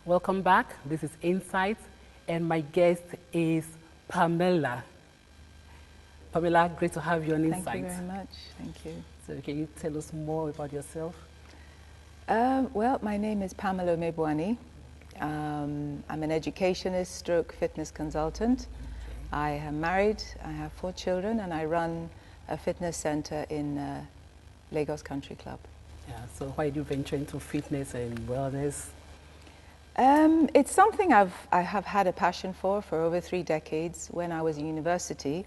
Welcome back. This is Insights, and my guest is Pamela. Pamela, great to have you on Insights. Thank you very much. Thank you. So can you tell us more about yourself? Well, my name is Pamela Omeboani. I'm an educationist stroke fitness consultant. Okay. I am married, I have 4 children, and I run a fitness center in Lagos Country Club. Yeah, so why did you venture into fitness and wellness? It's something I have had a passion for over 3 decades. When I was in university,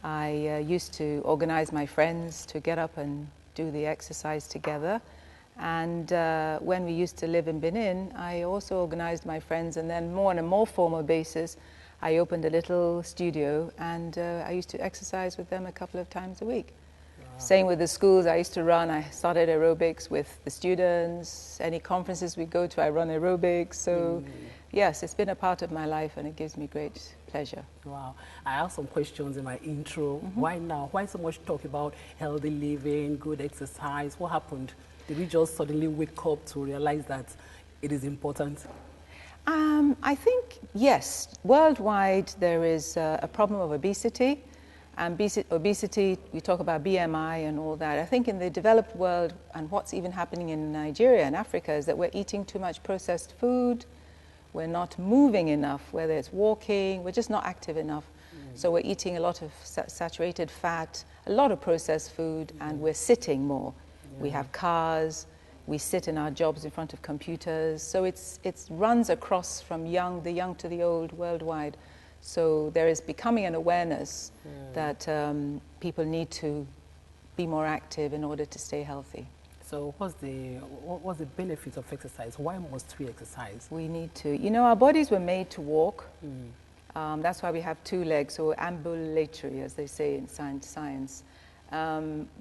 I used to organize my friends to get up and do the exercise together. And when we used to live in Benin, I also organized my friends, and then on a more formal basis, I opened a little studio, and I used to exercise with them a couple of times a week. Wow. Same with the schools I used to run. I started aerobics with the students. Any conferences we go to, I run aerobics. So yes, it's been a part of my life, and it gives me great pleasure. Wow. I have some questions in my intro. Why now? Why so much talk about healthy living, good exercise? What happened? Did we just suddenly wake up to realize that it is important? I think, yes. Worldwide, there is a problem of obesity. And obesity, we talk about BMI and all that. I think in the developed world, and what's even happening in Nigeria and Africa, is that we're eating too much processed food. We're not moving enough, whether it's walking, we're just not active enough. So we're eating a lot of saturated fat, a lot of processed food, and we're sitting more. We have cars, we sit in our jobs in front of computers. So it runs across from the young to the old worldwide. So there is becoming an awareness that people need to be more active in order to stay healthy. So what's the benefit of exercise? Why must we exercise? We need to. You know, our bodies were made to walk. That's why we have 2 legs, so ambulatory, as they say in science.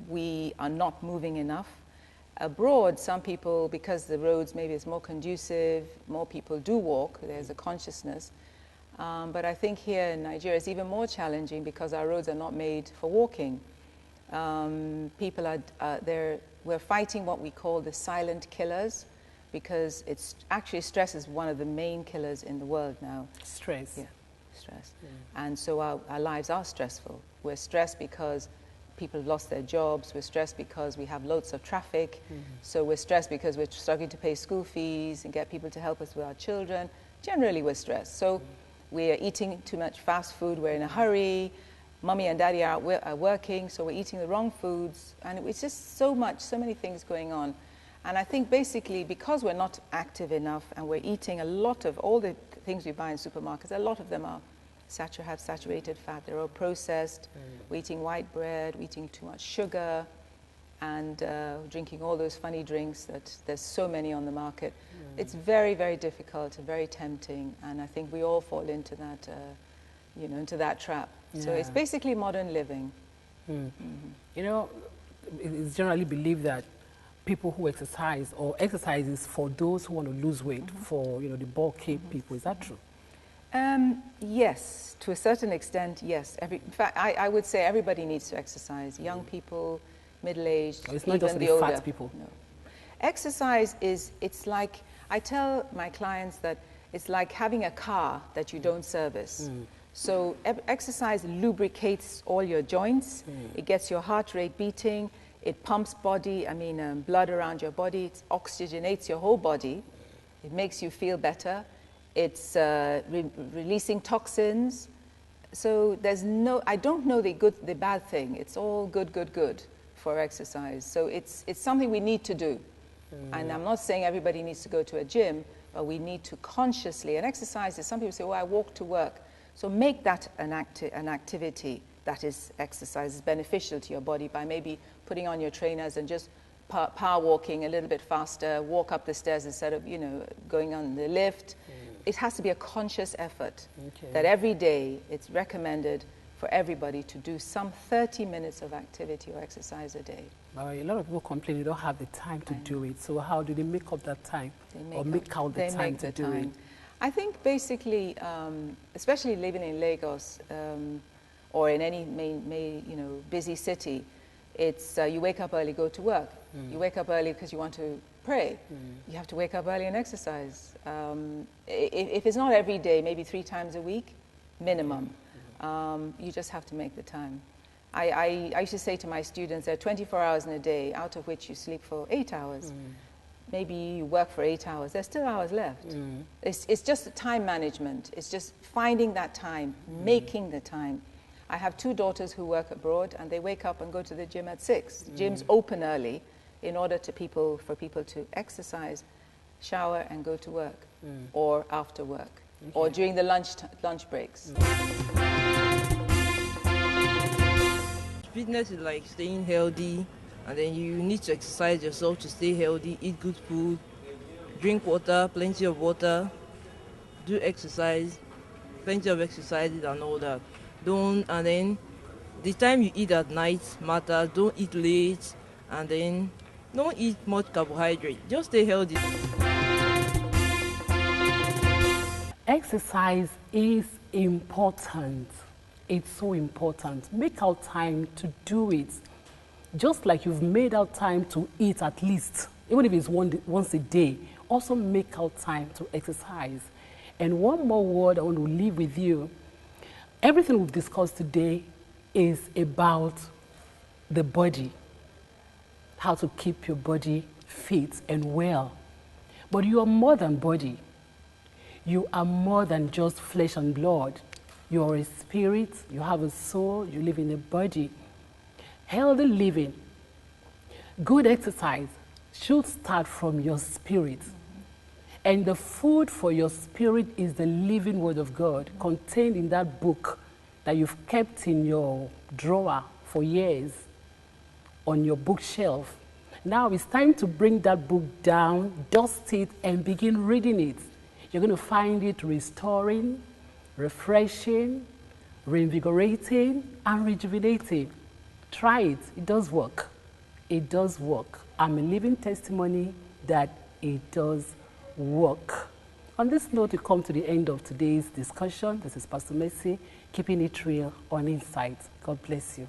We are not moving enough. Abroad, some people, because the roads maybe is more conducive, more people do walk, there's a consciousness. But I think here in Nigeria it's even more challenging because our roads are not made for walking. People we're fighting what we call the silent killers, because it's actually stress is one of the main killers in the world now. Stress. Yeah, stress. And so our lives are stressful. We're stressed because people have lost their jobs. We're stressed because we have loads of traffic. So we're stressed because we're struggling to pay school fees and get people to help us with our children. Generally, we're stressed. So we're eating too much fast food. We're in a hurry. Mommy and daddy are working, so we're eating the wrong foods. And it's just so many things going on. And I think basically because we're not active enough and we're eating a lot of all the things we buy in supermarkets, a lot of them have saturated fat. They're all processed. We're eating white bread, we're eating too much sugar, and drinking all those funny drinks that there's so many on the market. It's very, very difficult and very tempting, and I think we all fall into that, into that trap. So it's basically modern living. You know, it's generally believed that people who exercise, or exercise is for those who want to lose weight, for the bulky people. Is that true? Yes, to a certain extent, yes. In fact, I would say everybody needs to exercise. Young people, middle-aged, it's not just the older. fat people. No. Exercise it's like, I tell my clients that it's like having a car that you don't service. So exercise lubricates all your joints. It gets your heart rate beating. It pumps blood around your body. It oxygenates your whole body. It makes you feel better. It's releasing toxins. So I don't know the bad thing. It's all good for exercise. So it's something we need to do. And I'm not saying everybody needs to go to a gym, but we need to consciously, and exercise is, some people say, well, I walk to work. So make that an activity that is exercise, is beneficial to your body by maybe putting on your trainers and just power walking a little bit faster, walk up the stairs instead of, going on the lift. It has to be a conscious effort that every day it's recommended for everybody to do some 30 minutes of activity or exercise a day. Well, a lot of people complain they don't have the time to do it. So how do they make up that time, make out the time to do it? I think basically, especially living in Lagos or in any busy city, it's you wake up early, go to work. You wake up early because you want to pray. You have to wake up early and exercise. If it's not every day, maybe 3 times a week, minimum. You just have to make the time. I used to say to my students, there are 24 hours in a day, out of which you sleep for 8 hours. Maybe you work for 8 hours. There's still hours left. It's just time management. It's just finding that time, making the time. I have 2 daughters who work abroad, and they wake up and go to the gym at 6. Gyms open early in order for people to exercise, shower, and go to work, or after work, or during the lunch breaks. Fitness is like staying healthy, and then you need to exercise yourself to stay healthy, eat good food, drink water, plenty of water, do exercise, plenty of exercises and all that. And then the time you eat at night matters. Don't eat late, and then don't eat much carbohydrate. Just stay healthy. Exercise is important. It's so important. Make out time to do it. Just like you've made out time to eat at least, even if it's once a day, also make out time to exercise. And one more word I want to leave with you. Everything we've discussed today is about the body, how to keep your body fit and well. But you are more than body. You are more than just flesh and blood. You are a spirit, you have a soul, you live in a body. Healthy living, good exercise should start from your spirit. And the food for your spirit is the living word of God contained in that book that you've kept in your drawer for years on your bookshelf. Now it's time to bring that book down, dust it, and begin reading it. You're going to find it restoring, refreshing, reinvigorating, and rejuvenating. Try it. It does work. It does work. I'm a living testimony that it does work. On this note, we come to the end of today's discussion. This is Pastor Mercy, keeping it real on Insight. God bless you.